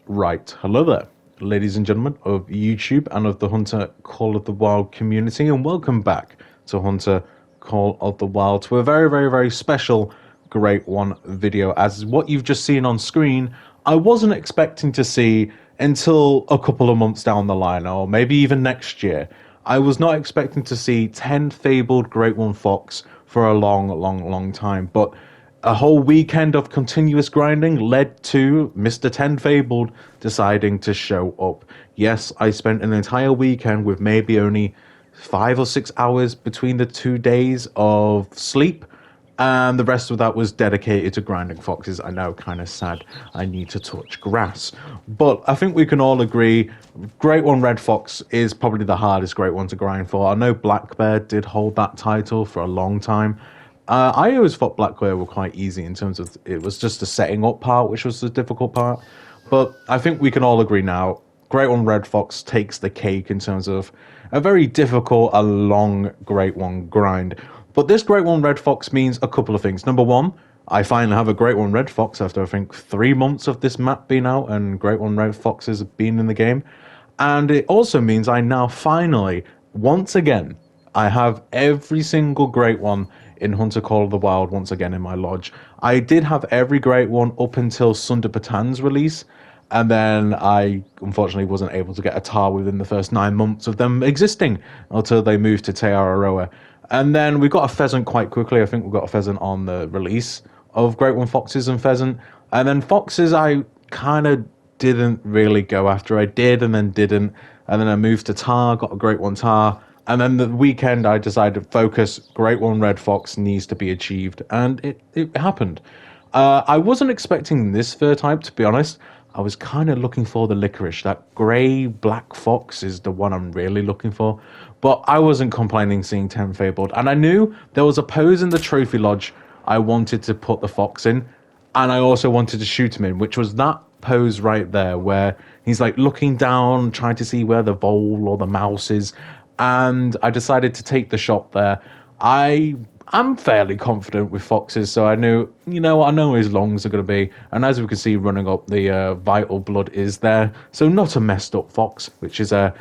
Right, hello there, ladies and gentlemen of YouTube and of the Hunter Call of the Wild community, and welcome back to Hunter Call of the Wild to a very special Great One video. As what you've just seen on screen, I wasn't expecting to see until a couple of months down the line, or maybe even next year. I was not expecting to see 10 fabled Great One Fox for a long time, but a whole weekend of continuous grinding led to Mr. 10 Fabled deciding to show up. Yes, I spent an entire weekend with maybe only 5 or 6 hours between the 2 days of sleep, and the rest of that was dedicated to grinding foxes. I know, kind of sad I need to touch grass, but I think we can all agree Great One Red Fox is probably the hardest Great One to grind for. I know Black Bear did hold that title for a long time. I always thought Black Bear were quite easy in terms of it was just the setting up part, which was the difficult part. But I think we can all agree now, Great One Red Fox takes the cake in terms of a very difficult, a long Great One grind. But this Great One Red Fox means a couple of things. Number one, I finally have a Great One Red Fox after I think 3 months of this map being out and Great One Red Foxes being in the game. And it also means I now finally, once again, I have every single Great One in Hunter Call of the Wild once again in my lodge. I did have every Great One up until Sunder Batan's release, and then I unfortunately wasn't able to get a tar within the first 9 months of them existing until they moved to Teararoa. And then we got a pheasant quite quickly. I think we got a pheasant on the release of Great One Foxes and pheasant. And then foxes I kind of didn't really go after. I did and then didn't. And then I moved to tar, got a Great One tar. And then the weekend, I decided to focus. Great One Red Fox needs to be achieved, and it happened. I wasn't expecting this fur type, to be honest. I was kind of looking for the licorice. That grey-black fox is the one I'm really looking for. But I wasn't complaining seeing 10 Fabled, and I knew there was a pose in the Trophy Lodge I wanted to put the fox in, and I also wanted to shoot him in, which was that pose right there, where he's like looking down, trying to see where the vole or the mouse is. And I decided to take the shot there. I'm fairly confident with foxes, so I knew, I know his lungs are going to be, and as we can see running up, the vital blood is there. So not a messed up fox, which is a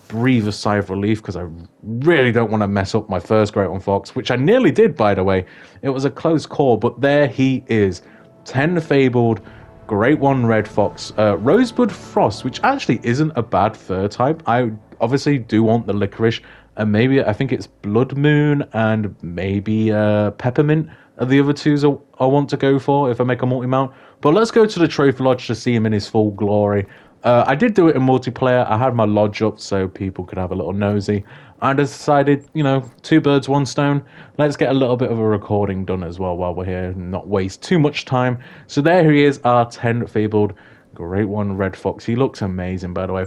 breather sigh of relief, because I really don't want to mess up my first Great One Fox, which I nearly did, by the way. It was a close call, but there he is. 10 Fabled Great One Red Fox. Rosebud Frost, which actually isn't a bad fur type. I obviously do want the licorice, and maybe I think it's Blood Moon and maybe Peppermint are the other twos I want to go for if I make a multi-mount. But let's go to the Trophy Lodge to see him in his full glory. I did do it in multiplayer. I had my lodge up so people could have a little nosy. I decided, 2 birds, 1 stone. Let's get a little bit of a recording done as well while we're here and not waste too much time. So there he is, our 10 Fabled Great One Red Fox. He looks amazing, by the way.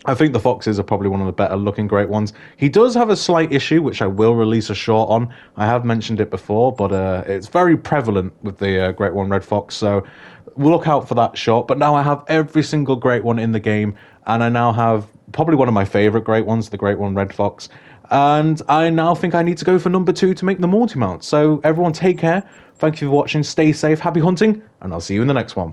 I think the foxes are probably one of the better looking Great Ones. He does have a slight issue, which I will release a short on. I have mentioned it before, but it's very prevalent with the Great One Red Fox, so we'll look out for that short. But now I have every single Great One in the game, and I now have probably one of my favorite Great Ones, the Great One Red Fox. And I now think I need to go for number 2 to make the multi-mount. So everyone take care. Thank you for watching. Stay safe. Happy hunting. And I'll see you in the next one.